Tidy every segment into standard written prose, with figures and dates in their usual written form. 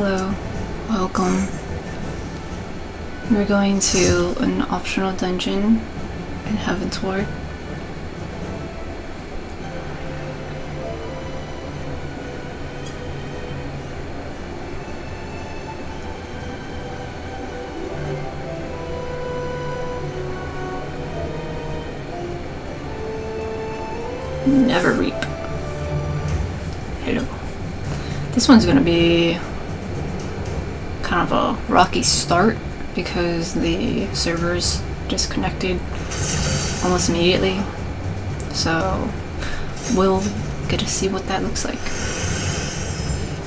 Hello, welcome. We're going to an optional dungeon in Heavensward. Neverreap. Hello. This one's gonna be kind of a rocky start because the servers disconnected almost immediately. So we'll get to see what that looks like.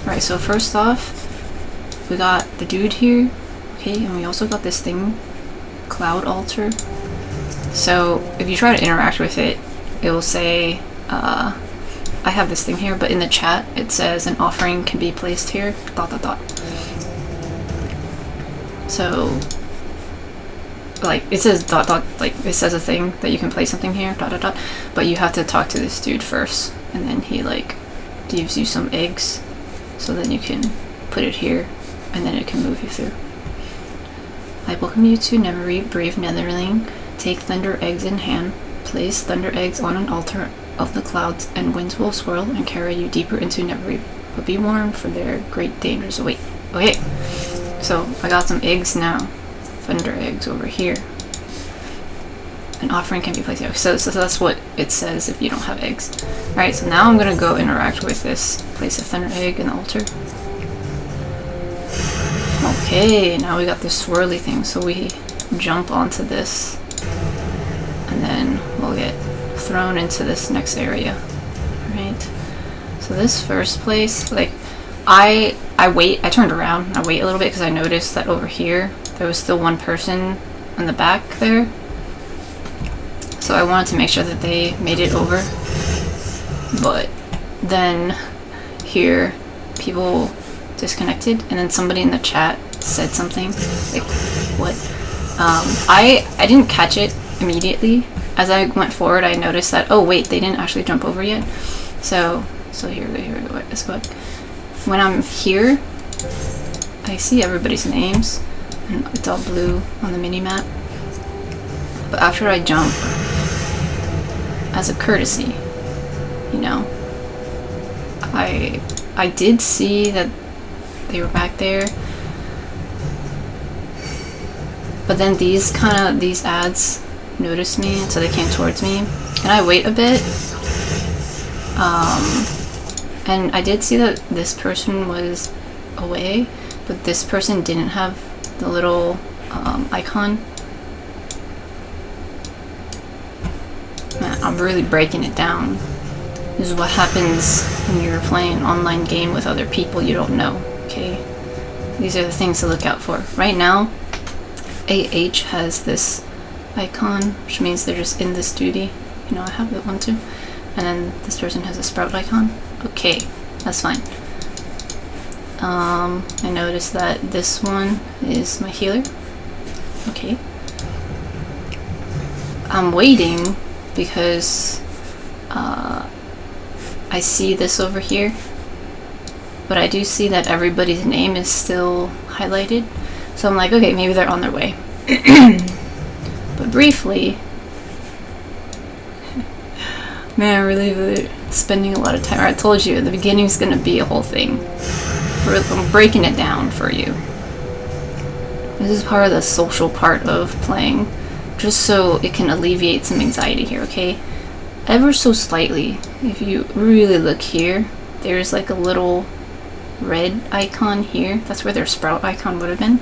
Alright, so first off, we got the dude here. Okay, and we also got this thing, Cloud Altar. So if you try to interact with it, it will say, I have this thing here, but in the chat it says an offering can be placed here, ... So, like, it says ... like, it says a thing that you can place something here, ... but you have to talk to this dude first, and then he, like, gives you some eggs, so then you can put it here, and then it can move you through. I welcome you to Neverreap, brave netherling. Take thunder eggs in hand. Place thunder eggs on an altar of the clouds, and winds will swirl and carry you deeper into Neverreap. But be warned, for their great dangers await. Okay, so I got some eggs now. Thunder eggs over here. An offering can be placed here. So that's what it says if you don't have eggs. Alright, so now I'm gonna go interact with this. Place a thunder egg in the altar. Okay, now we got this swirly thing, so we jump onto this. And then we'll get thrown into this next area. Right, so this first place, like, I turned around, I wait a little bit because I noticed that over here there was still one person in the back there, so I wanted to make sure that they made it over. But then here people disconnected, and then somebody in the chat said something like, what? I didn't catch it immediately. As I went forward, I noticed that, oh wait, they didn't actually jump over yet. So here we go. Let's go. When I'm here, I see everybody's names, and it's all blue on the mini-map. But after I jump, as a courtesy, you know, I did see that they were back there. But then these ads noticed me, and so they came towards me, and I wait a bit, and I did see that this person was away, but this person didn't have the little icon. Man, I'm really breaking it down. This is what happens when you're playing an online game with other people you don't know, okay? These are the things to look out for. Right now, AH has this icon, which means they're just in this duty. You know, I have that one too. And then this person has a sprout icon. Okay, that's fine. I noticed that this one is my healer. Okay. I'm waiting because I see this over here, but I do see that everybody's name is still highlighted. So I'm like, okay, maybe they're on their way. But briefly, man, I'm really spending a lot of time. I told you, the beginning's gonna be a whole thing. I'm breaking it down for you. This is part of the social part of playing, just so it can alleviate some anxiety here, okay? Ever so slightly, if you really look here, there's like a little red icon here. That's where their sprout icon would have been.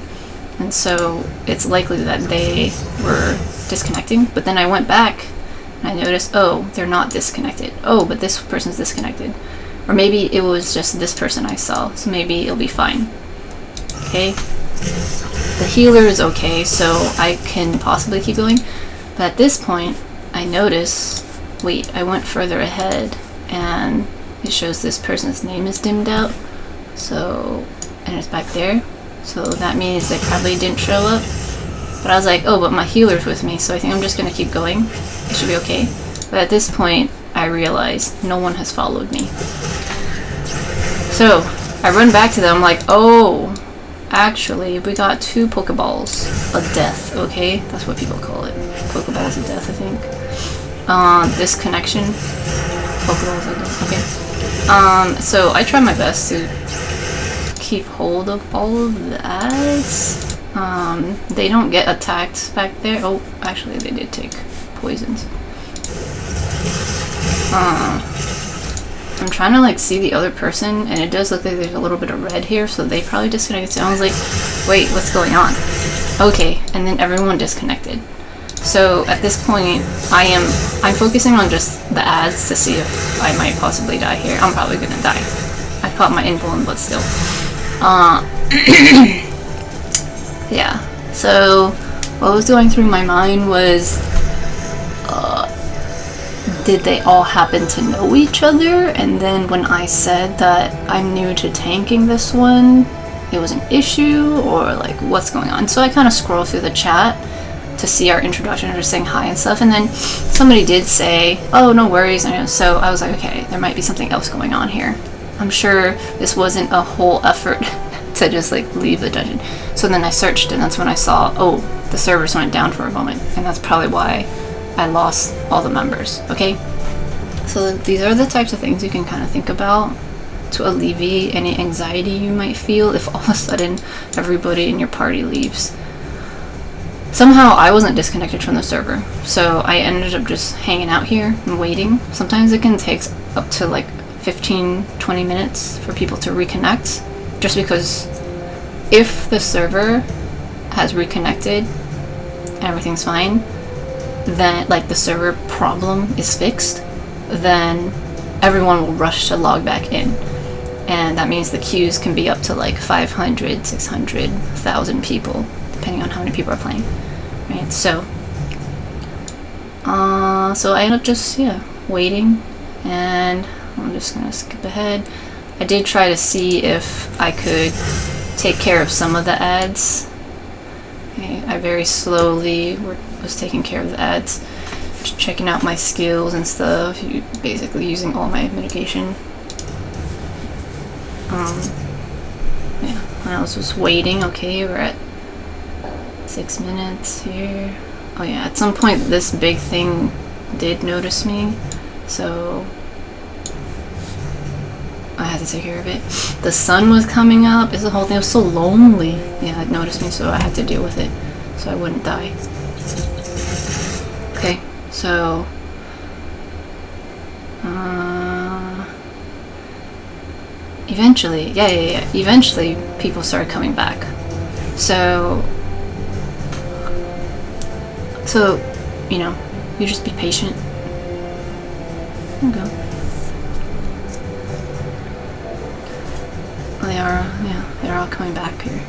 And so it's likely that they were disconnecting, but then I went back and I noticed, oh, they're not disconnected. Oh, but this person's disconnected. Or maybe it was just this person I saw, so maybe it'll be fine. Okay? The healer is okay, so I can possibly keep going. But at this point, I notice, wait, I went further ahead and it shows this person's name is dimmed out. So, and it's back there. So that means they probably didn't show up. But I was like, oh, but my healer's with me, so I think I'm just gonna keep going. It should be okay. But at this point, I realized no one has followed me. So, I run back to them like, oh, actually, we got 2 Pokeballs of death, okay? That's what people call it. Pokeballs of death, I think. Disconnection. Pokeballs of death, okay. So I try my best to keep hold of all of the ads. They don't get attacked back there. Oh, actually, they did take poisons. I'm trying to like see the other person, and it does look like there's a little bit of red here, so they probably disconnected. So I was like, wait, what's going on? Okay, and then everyone disconnected. So at this point, I'm focusing on just the ads to see if I might possibly die here. I'm probably gonna die. I caught my invuln, but still. Yeah. So what was going through my mind was, did they all happen to know each other? And then when I said that I'm new to tanking this one, it was an issue, or like what's going on? So I kind of scroll through the chat to see our introduction, or just saying hi and stuff, and then somebody did say, oh, no worries. And so I was like, okay, there might be something else going on here. I'm sure this wasn't a whole effort to just like leave the dungeon. So then I searched, and that's when I saw, oh, the servers went down for a moment, and that's probably why I lost all the members, okay? So these are the types of things you can kind of think about to alleviate any anxiety you might feel if all of a sudden everybody in your party leaves. Somehow I wasn't disconnected from the server, so I ended up just hanging out here and waiting. Sometimes it can take up to like 15-20 minutes for people to reconnect, just because if the server has reconnected and everything's fine, then like the server problem is fixed, then everyone will rush to log back in, and that means the queues can be up to like 500, 600, 1,000 people depending on how many people are playing, right? So so I ended up just waiting, and I'm just gonna skip ahead. I did try to see if I could take care of some of the ads. Okay, I very slowly was taking care of the ads, just checking out my skills and stuff, basically using all my mitigation. Yeah, I was just waiting. Okay, we're at 6 minutes here. Oh yeah, at some point this big thing did notice me, so I had to take care of it. The sun was coming up. It's the whole thing. It was so lonely. Yeah, it noticed me, so I had to deal with it so I wouldn't die. Okay, so eventually, eventually people started coming back. So you know, you just be patient. There you go. They're all coming back here.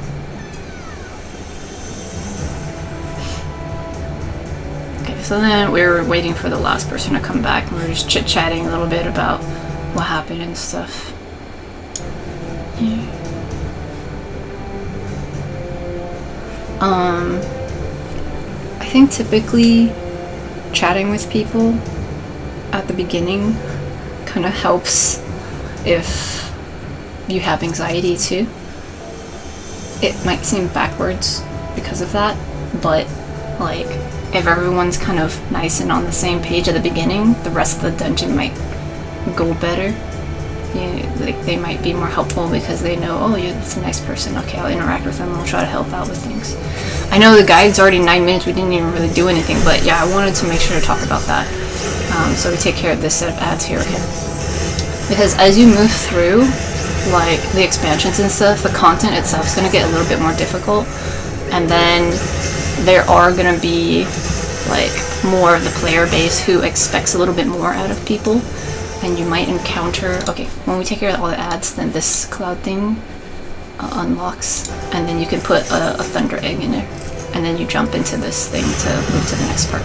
Okay, so then we were waiting for the last person to come back, and we were just chit-chatting a little bit about what happened and stuff. Yeah. I think typically chatting with people at the beginning kind of helps if you have anxiety too. It might seem backwards because of that, but like if everyone's kind of nice and on the same page at the beginning, the rest of the dungeon might go better. Yeah, like they might be more helpful because they know, oh, you're a nice person. Okay, I'll interact with them. I'll try to help out with things. I know the guide's already 9 minutes. We didn't even really do anything, but yeah, I wanted to make sure to talk about that. So we take care of this set of ads here, okay? Because as you move through, like the expansions and stuff, the content itself is going to get a little bit more difficult, and then there are going to be like more of the player base who expects a little bit more out of people, and you might encounter, okay, when we take care of all the ads, then this cloud thing unlocks, and then you can put a thunder egg in there, and then you jump into this thing to move to the next part.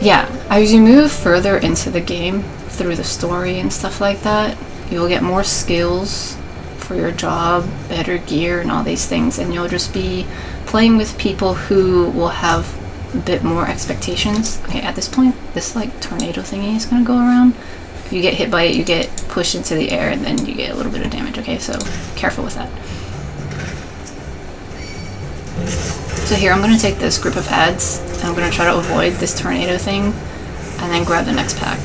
Yeah, as you move further into the game, through the story and stuff like that, you'll get more skills for your job, better gear, and all these things, and you'll just be playing with people who will have a bit more expectations. Okay, at this point, this like tornado thingy is gonna go around. you get hit by it, you get pushed into the air, and then you get a little bit of damage, okay? So careful with that. So here, I'm going to take this group of ads, and I'm going to try to avoid this tornado thing, and then grab the next pack.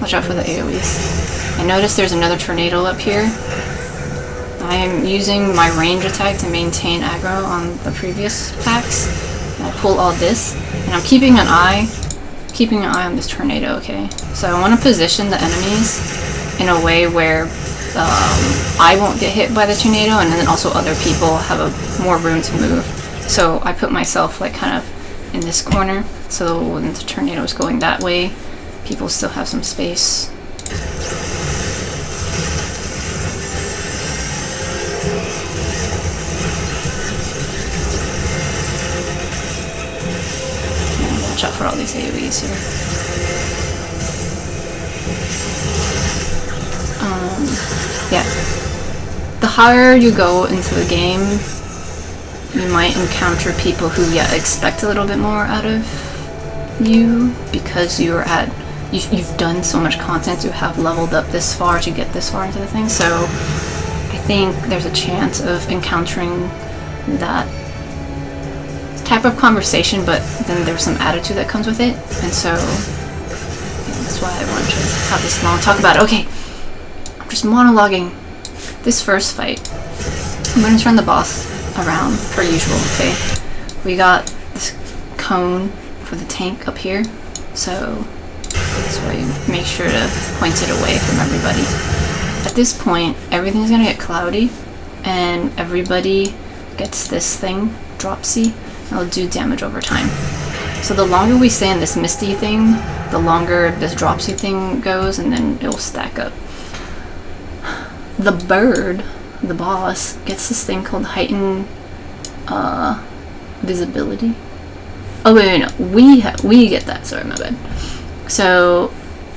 Watch out for the AoEs. I noticed there's another tornado up here. I am using my range attack to maintain aggro on the previous packs. I'll pull all this, and I'm keeping an eye on this tornado, okay? So I want to position the enemies in a way where I won't get hit by the tornado, and then also other people have more room to move. So I put myself like kind of in this corner, so when the tornado is going that way, people still have some space. Watch out for all these AoEs here. Yeah. The higher you go into the game, you might encounter people who, expect a little bit more out of you because you've done so much content, you have leveled up this far to get this far into the thing. So I think there's a chance of encountering that type of conversation, but then there's some attitude that comes with it, and so that's why I wanted to have this long talk about it. Okay, I'm just monologuing this first fight. I'm going to turn the boss around per usual, okay? We got this cone for the tank up here, so that's why you make sure to point it away from everybody. At this point, everything's going to get cloudy, and everybody gets this thing, Dropsy. It'll do damage over time. So the longer we stay in this misty thing, the longer this Dropsy thing goes, and then it'll stack up. The bird, the boss, gets this thing called heightened visibility. Oh wait, no, we get that. Sorry, my bad. So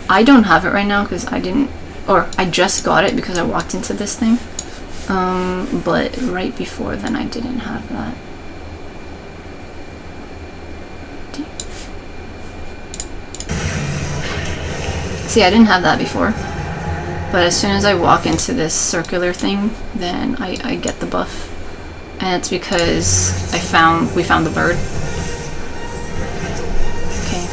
I don't have it right now because I just got it because I walked into this thing. But right before then, I didn't have that. See, I didn't have that before, but as soon as I walk into this circular thing, then I get the buff, and it's because we found the bird. Okay,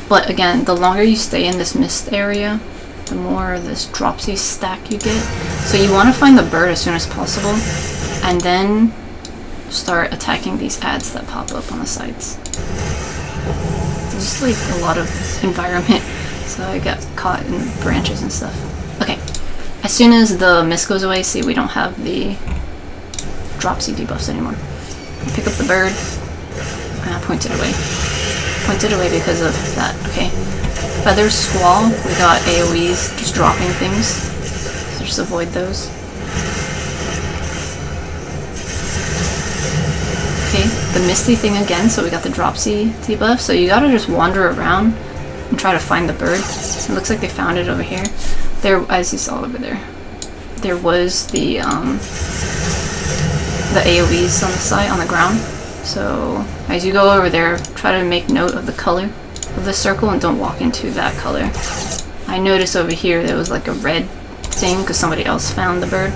but again, the longer you stay in this mist area, the more this Dropsy stack you get. So you want to find the bird as soon as possible, and then start attacking these ads that pop up on the sides. There's just like a lot of environment. So I got caught in branches and stuff. Okay, as soon as the mist goes away, see, we don't have the Dropsy debuffs anymore. Pick up the bird, and I point it away. Point it away because of that, okay. Feather Squall, we got AoEs, just dropping things. So just avoid those. Okay, the Misty thing again, so we got the Dropsy debuff, so you gotta just wander around and try to find the bird. It looks like they found it over here. There, as you saw over there, there was the AoEs on the side, on the ground. So as you go over there, try to make note of the color of the circle and don't walk into that color. I noticed over here there was like a red thing because somebody else found the bird.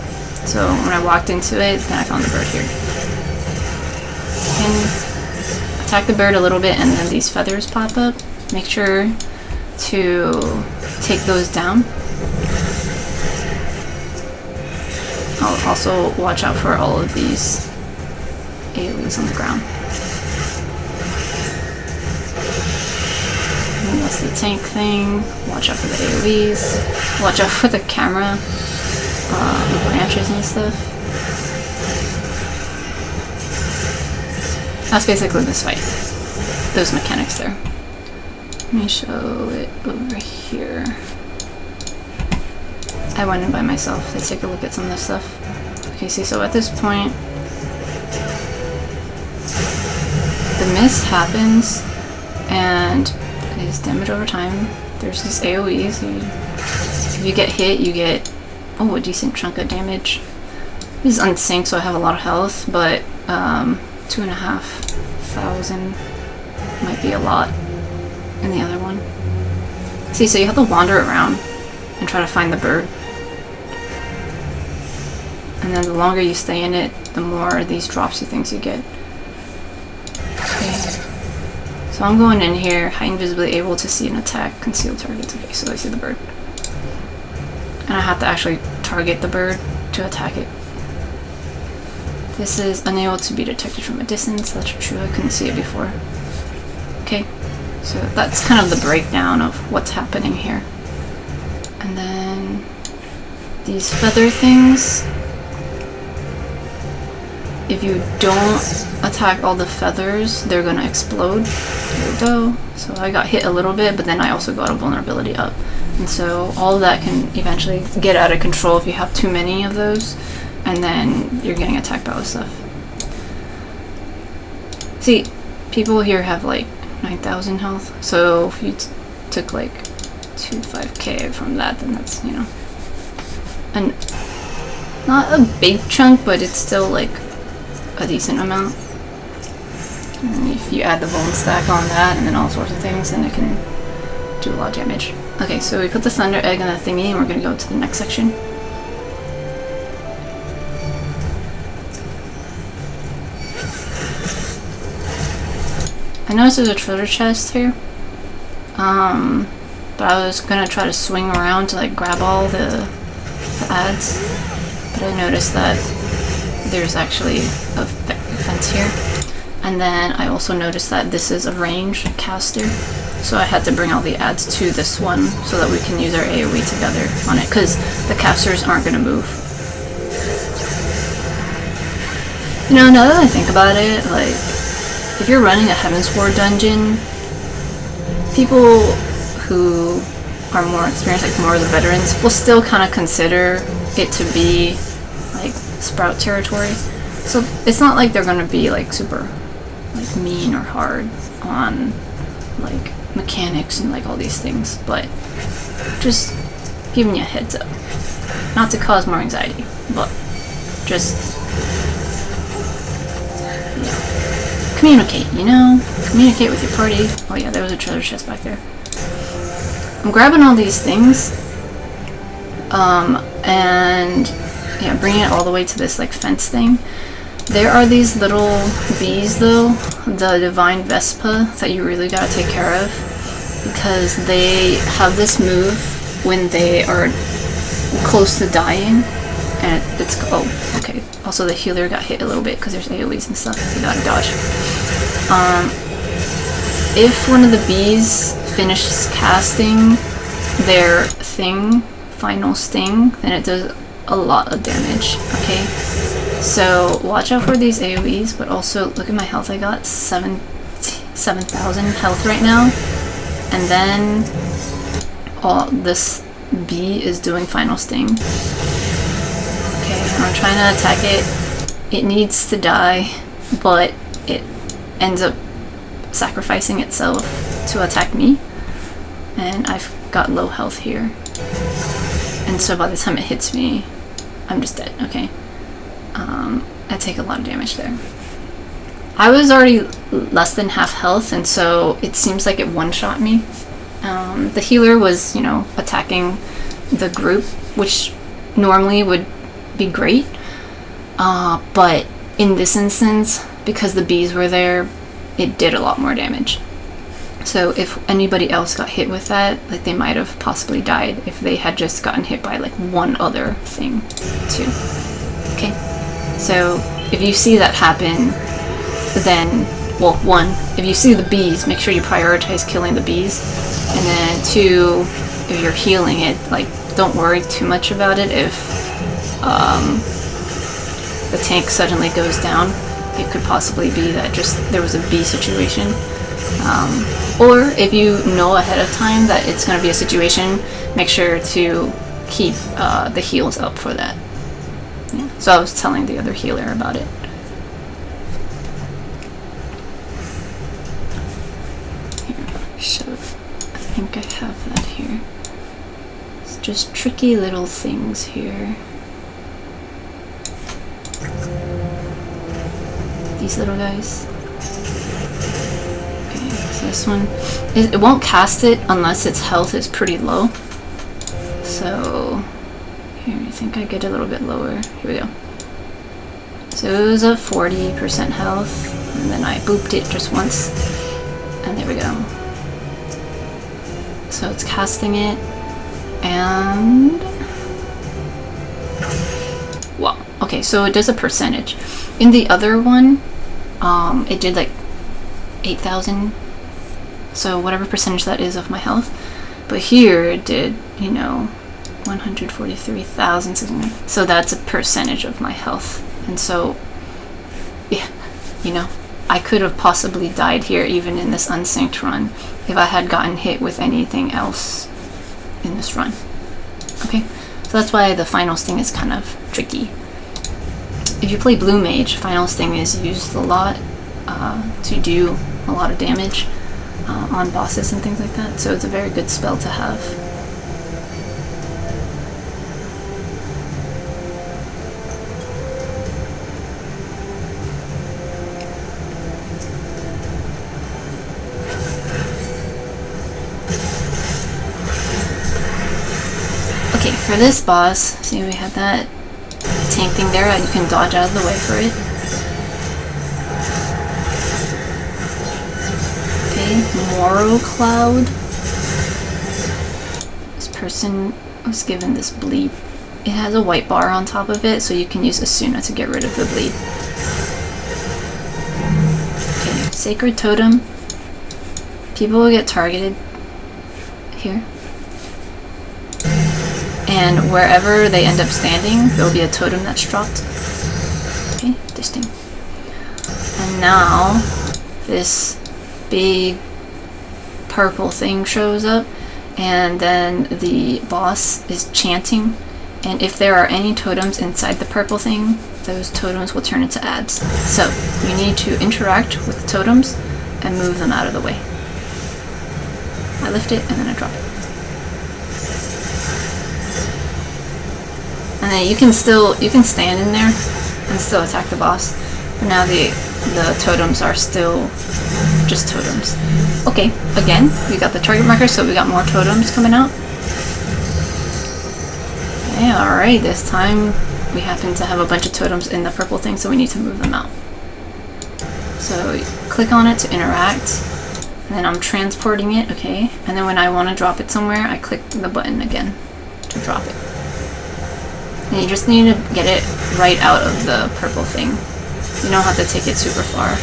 So when I walked into it, then I found the bird here. And attack the bird a little bit, and then these feathers pop up. Make sure to take those down. I'll also watch out for all of these AoEs on the ground. And that's the tank thing. Watch out for the AoEs. Watch out for the camera, the branches and stuff. That's basically this fight. Those mechanics there. Let me show it over here. I went in by myself to take a look at some of this stuff. Okay, see, so at this point, the mist happens, and it is damage over time. There's these AoEs. If you get hit, you get, a decent chunk of damage. This is unsynced, so I have a lot of health, but 2,500 might be a lot. in the other one. See, so you have to wander around and try to find the bird. And then the longer you stay in it, the more these dropsy things you get. Okay. So I'm going in here, high invisibly, able to see an attack, conceal targets. Okay, so I see the bird. And I have to actually target the bird to attack it. This is unable to be detected from a distance. That's true, I couldn't see it before. Okay, so that's kind of the breakdown of what's happening here. And then these feather things, if you don't attack all the feathers, they're gonna explode. There we go. So I got hit a little bit, but then I also got a vulnerability up. And so all of that can eventually get out of control if you have too many of those, and then you're getting attacked by all this stuff. See, people here have like 9,000 health, so if you took like 25k from that, then that's, you know, and not a big chunk, but it's still like a decent amount. And if you add the bone stack on that and then all sorts of things, then it can do a lot of damage. Okay, so we put the thunder egg in the thingy, and we're gonna go to the next section. I noticed there's a treasure chest here, but I was gonna try to swing around to like grab all the ads, but I noticed that there's actually a fence here. And then I also noticed that this is a range caster, so I had to bring all the ads to this one so that we can use our AoE together on it, because the casters aren't going to move. You know, now that I think about it, like, if you're running a Heavensward dungeon, people who are more experienced, like more of the veterans, will still kind of consider it to be like sprout territory. So it's not like they're going to be like super like mean or hard on like mechanics and like all these things, but just giving you a heads up, not to cause more anxiety, but just, you know, communicate, you know, communicate with your party. Oh yeah, there was a treasure chest back there. I'm grabbing all these things, and yeah, bringing it all the way to this like fence thing. There are these little bees though, the Divine Vespa, that you really gotta take care of, because they have this move when they are close to dying, and it's, oh, okay. Also the healer got hit a little bit because there's AoEs and stuff, so you gotta dodge. If one of the bees finishes casting their thing, final sting, then it does a lot of damage, okay? So watch out for these AoEs, but also look at my health. I got 7,000 health right now, and then this bee is doing final sting. Okay, I'm trying to attack it. It needs to die, but it ends up sacrificing itself to attack me, and I've got low health here, and so by the time it hits me, I'm just dead. Okay. I take a lot of damage there. I was already less than half health, and so it seems like it one-shot me. The healer was, you know, attacking the group, which normally would be great, but in this instance, because the bees were there, it did a lot more damage. So if anybody else got hit with that, like, they might have possibly died if they had just gotten hit by like one other thing too. Okay, so if you see that happen, then, well, one, if you see the bees, make sure you prioritize killing the bees, and then two, if you're healing it, like, don't worry too much about it. If the tank suddenly goes down, it could possibly be that just there was a bee situation. Or if you know ahead of time that it's going to be a situation, make sure to keep the heals up for that. Yeah. So I was telling the other healer about it. Here, so I think I have that here. It's just tricky little things here. These little guys. Okay, So this one, it won't cast it unless its health is pretty low. So here, I think I get a little bit lower. Here we go. So it was a 40% health, and then I booped it just once, and there we go. So it's casting it, and wow. Okay, so it does a percentage. In the other one, it did like 8,000. So whatever percentage that is of my health. But here it did, you know, 143,600. So that's a percentage of my health. And so, yeah, you know, I could have possibly died here even in this unsynced run if I had gotten hit with anything else in this run. Okay, so that's why the final sting is kind of tricky. If you play Blue Mage, final sting is used a lot to do a lot of damage on bosses and things like that. So it's a very good spell to have. Okay, for this boss, see we have that tank thing there, and you can dodge out of the way for it. Okay, Moral Cloud. This person was given this bleed. It has a white bar on top of it, so you can use Asuna to get rid of the bleed. Okay, Sacred Totem. People will get targeted here. And wherever they end up standing, there'll be a totem that's dropped. Okay, this thing. And now, this big purple thing shows up, and then the boss is chanting. And if there are any totems inside the purple thing, those totems will turn into ads. So, you need to interact with the totems and move them out of the way. I lift it, and then I drop it. And then you can stand in there and still attack the boss. But now the totems are still just totems. Okay, again, we got the target marker, so we got more totems coming out. Okay, alright, this time we happen to have a bunch of totems in the purple thing, so we need to move them out. So you click on it to interact, and then I'm transporting it, okay, and then when I want to drop it somewhere, I click the button again to drop it. And you just need to get it right out of the purple thing. You don't have to take it super far.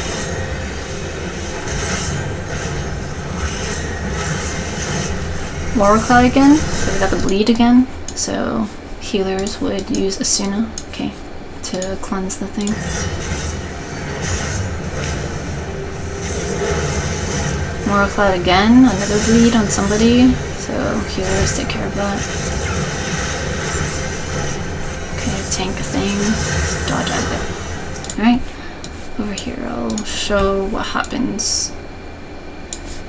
Moral Cloud again, so we got the bleed again. So healers would use Asuna, okay, to cleanse the thing. Moral Cloud again, another bleed on somebody, so healers take care of that. Tank thing, dodge out of it. Alright, over here I'll show what happens.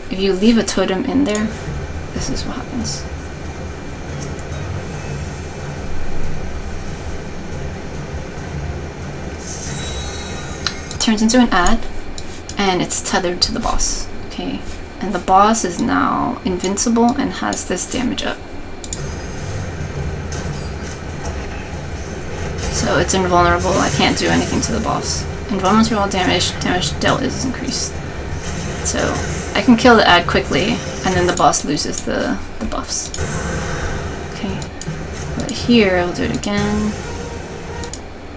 If you leave a totem in there, this is what happens. It turns into an ad, and it's tethered to the boss. Okay, and the boss is now invincible and has this damage up. So it's invulnerable, I can't do anything to the boss. Invulnerable to all damage dealt is increased. So I can kill the ad quickly, and then the boss loses the buffs. Okay, but here I'll do it again.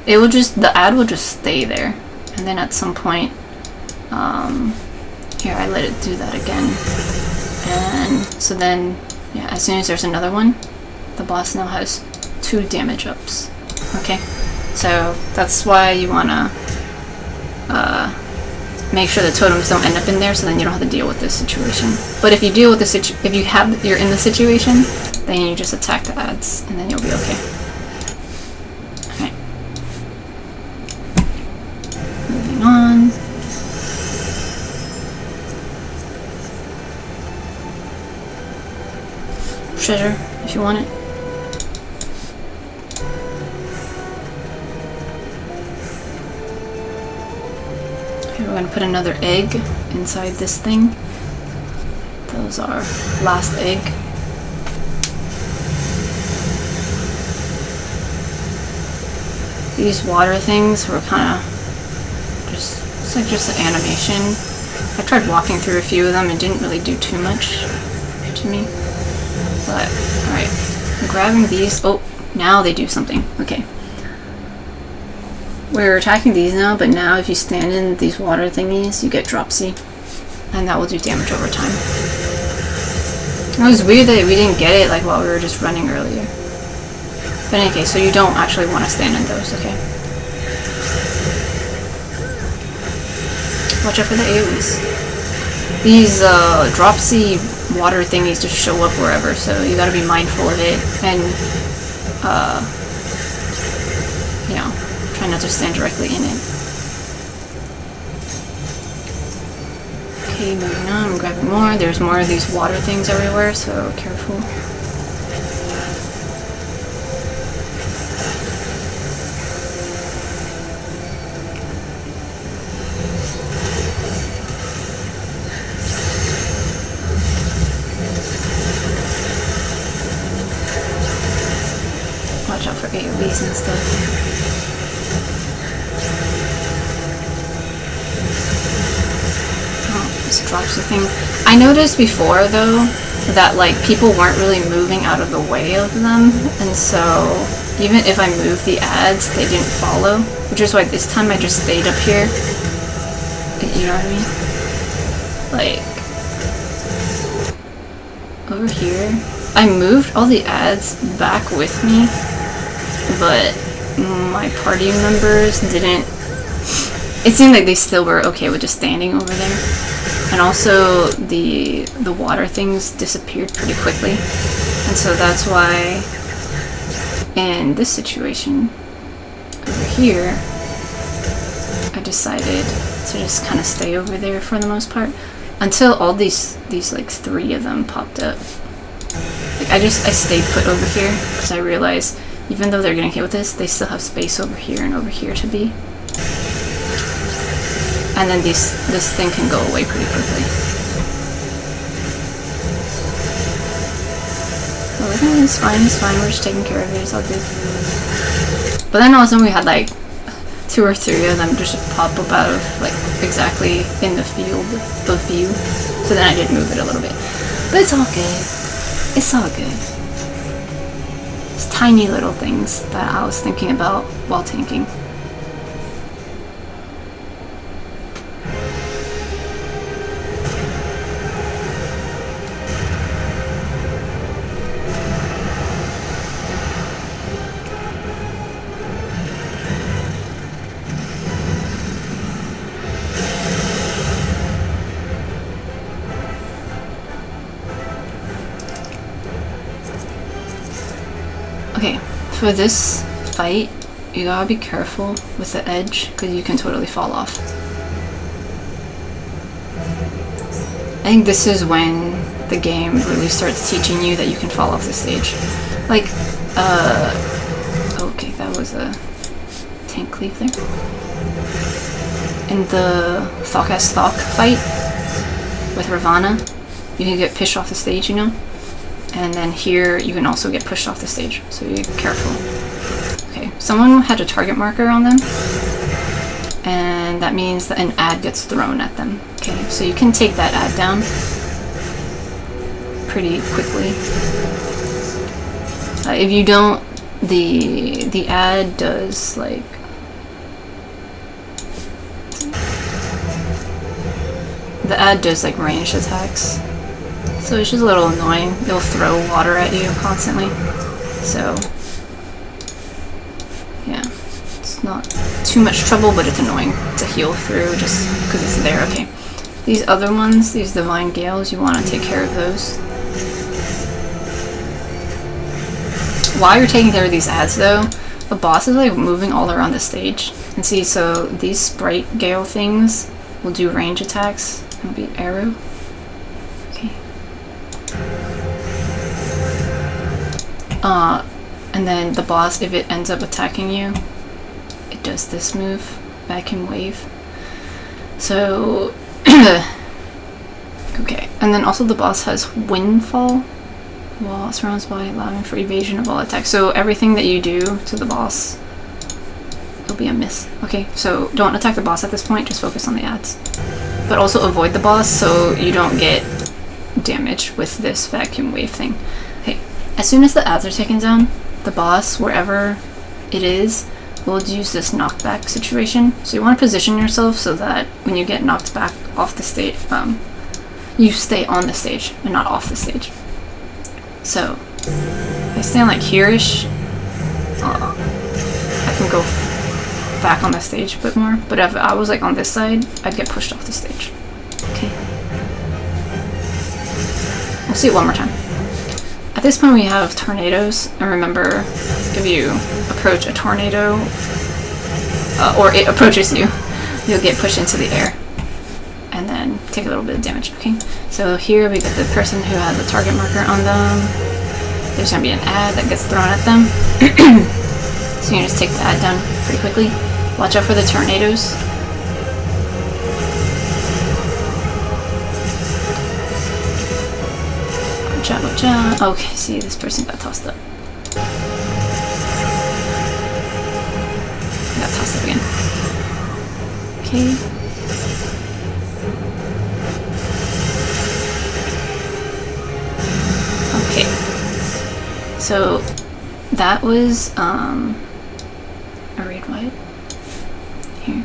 It will the ad will just stay there. And then at some point, here I let it do that again. And so then, yeah, as soon as there's another one, the boss now has 2 damage ups. Okay, so that's why you wanna make sure the totems don't end up in there, so then you don't have to deal with this situation. But if you deal with the you're in the situation, then you just attack the ads, and then you'll be okay. Okay. Moving on. Treasure, if you want it. We're going to put another egg inside this thing. was our last egg. These water things were kind of just, it's like just an animation. I tried walking through a few of them and didn't really do too much to me. But, alright. I'm grabbing these. Oh, now they do something. Okay. We're attacking these now, but now if you stand in these water thingies, you get dropsy. And that will do damage over time. It was weird that we didn't get it like while we were just running earlier. But in any case, so you don't actually want to stand in those, okay? Watch out for the AoEs. These dropsy water thingies just show up wherever, so you gotta be mindful of it and you know, try not to stand directly in it. Okay, moving on, I'm grabbing more. There's more of these water things everywhere, so careful. Watch out for AoEs and stuff. This dropsy thing. I noticed before though that like people weren't really moving out of the way of them, and so even if I moved the ads, they didn't follow, which is why this time I just stayed up here. You know what I mean? Like over here, I moved all the ads back with me, but my party members didn't. It seemed like they still were okay with just standing over there. And also, the water things disappeared pretty quickly. And so that's why, in this situation, over here, I decided to just kind of stay over there for the most part. Until all these like 3 of them popped up. Like, I stayed put over here, because I realized, even though they're getting hit with this, they still have space over here and over here to be. And then this thing can go away pretty quickly. Oh, it's fine, we're just taking care of it, it's all good. But then all of a sudden we had like 2 or 3 of them just pop up out of like exactly in the field of view. So then I did move it a little bit. But it's all good. It's all good. It's tiny little things that I was thinking about while tanking. Okay, for this fight, you gotta be careful with the edge, because you can totally fall off. I think this is when the game really starts teaching you that you can fall off the stage. Like, okay, that was a tank cleave there. In the Thok fight with Ravana, you can get pushed off the stage, you know? And then here, you can also get pushed off the stage, so you be careful. Okay, someone had a target marker on them, and that means that an ad gets thrown at them. Okay, so you can take that ad down pretty quickly. If you don't, the ad does like ranged attacks. So it's just a little annoying. It'll throw water at you constantly. So, yeah. It's not too much trouble, but it's annoying to heal through just because it's there. Okay. These other ones, these Divine Gales, you want to take care of those. While you're taking care of these ads, though, the boss is like moving all around the stage. And see, so these Sprite Gale things will do range attacks. It'll be arrow. And then the boss, if it ends up attacking you, it does this move, Vacuum Wave. So, go Okay, and then also the boss has windfall. Wall surrounds body, allowing for evasion of all attacks. So everything that you do to the boss, it'll be a miss. Okay, so don't attack the boss at this point, just focus on the ads. But also avoid the boss so you don't get damage with this vacuum wave thing. Okay, as soon as the ads are taken down, the boss, wherever it is, will use this knockback situation. So you want to position yourself so that when you get knocked back off the stage, you stay on the stage and not off the stage. So I stand like here-ish. I can go back on the stage a bit more, but if I was like on this side, I'd get pushed off the stage. Okay. We'll see it one more time. At this point we have tornadoes, and remember, if you approach a tornado, or it approaches you, you'll get pushed into the air, and then take a little bit of damage, okay? So here we got the person who has a target marker on them. There's gonna be an ad that gets thrown at them. So you can just take the ad down pretty quickly. Watch out for the tornadoes. Watch out, watch out. Okay, see, this person got tossed up. Got tossed up again. Okay. Okay. So that was a raid wide here.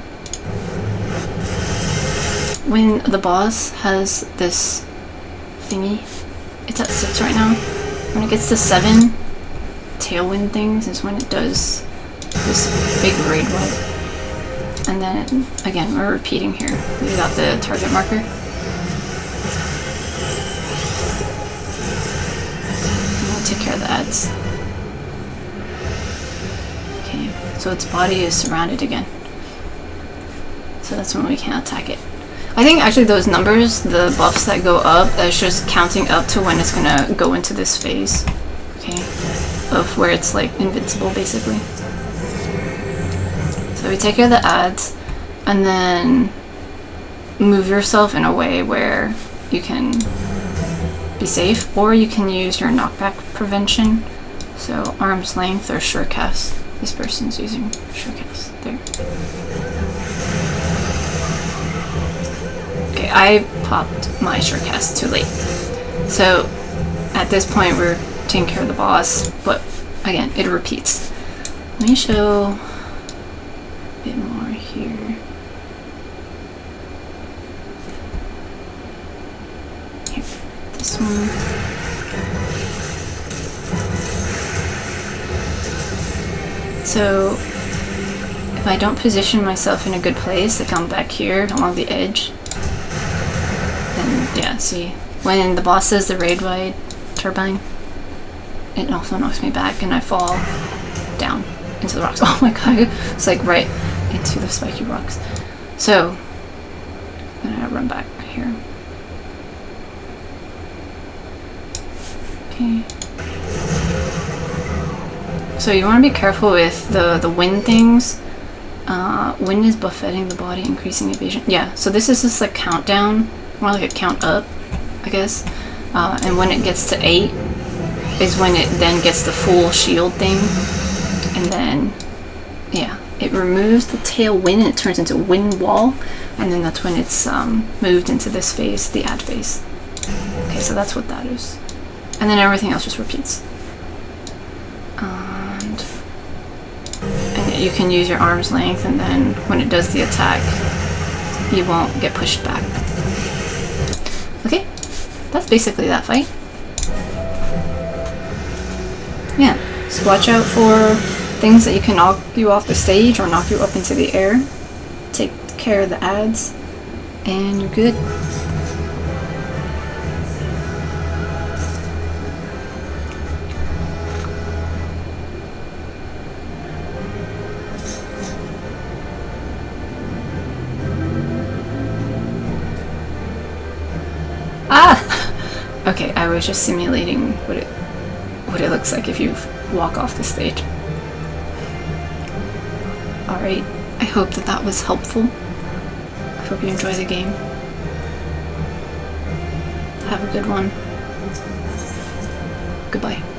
When the boss has this thingy, it's at 6 right now. When it gets to 7 tailwind things is when it does this big raid wide. And then again, we're repeating here. We got the target marker. And we'll take care of the ads. Okay, so its body is surrounded again. So that's when we can't attack it. I think actually those numbers, the buffs that go up, that's just counting up to when it's gonna go into this phase, okay, of where it's like invincible basically. So we take care of the ads, and then move yourself in a way where you can be safe, or you can use your knockback prevention. So arm's length or sure cast. This person's using sure cast. There. Okay, I popped my sure cast too late. So at this point we're taking care of the boss, but again, it repeats. Let me show a bit more here. Here, this one. So if I don't position myself in a good place, like I'm back here along the edge, then yeah, see, when the boss says the raid wide turbine, it also knocks me back and I fall down into the rocks. Oh my god, it's like right into the spiky rocks. So I'm gonna run back here. Okay. So you want to be careful with the wind things. Wind is buffeting the body, increasing evasion. Yeah, so this is just like countdown, more like a count up, I guess. And when it gets to 8 is when it then gets the full shield thing. And then, yeah, it removes the tailwind and it turns into wind wall. And then that's when it's moved into this phase, the ad phase. Okay, so that's what that is. And then everything else just repeats. And you can use your arm's length, and then when it does the attack, you won't get pushed back. Okay, that's basically that fight. Yeah, so watch out for things that you can knock you off the stage or knock you up into the air. Take care of the ads, and you're good. Okay, I was just simulating what it looks like if you walk off the stage. Alright, I hope that was helpful. I hope you enjoy the game. Have a good one. Goodbye.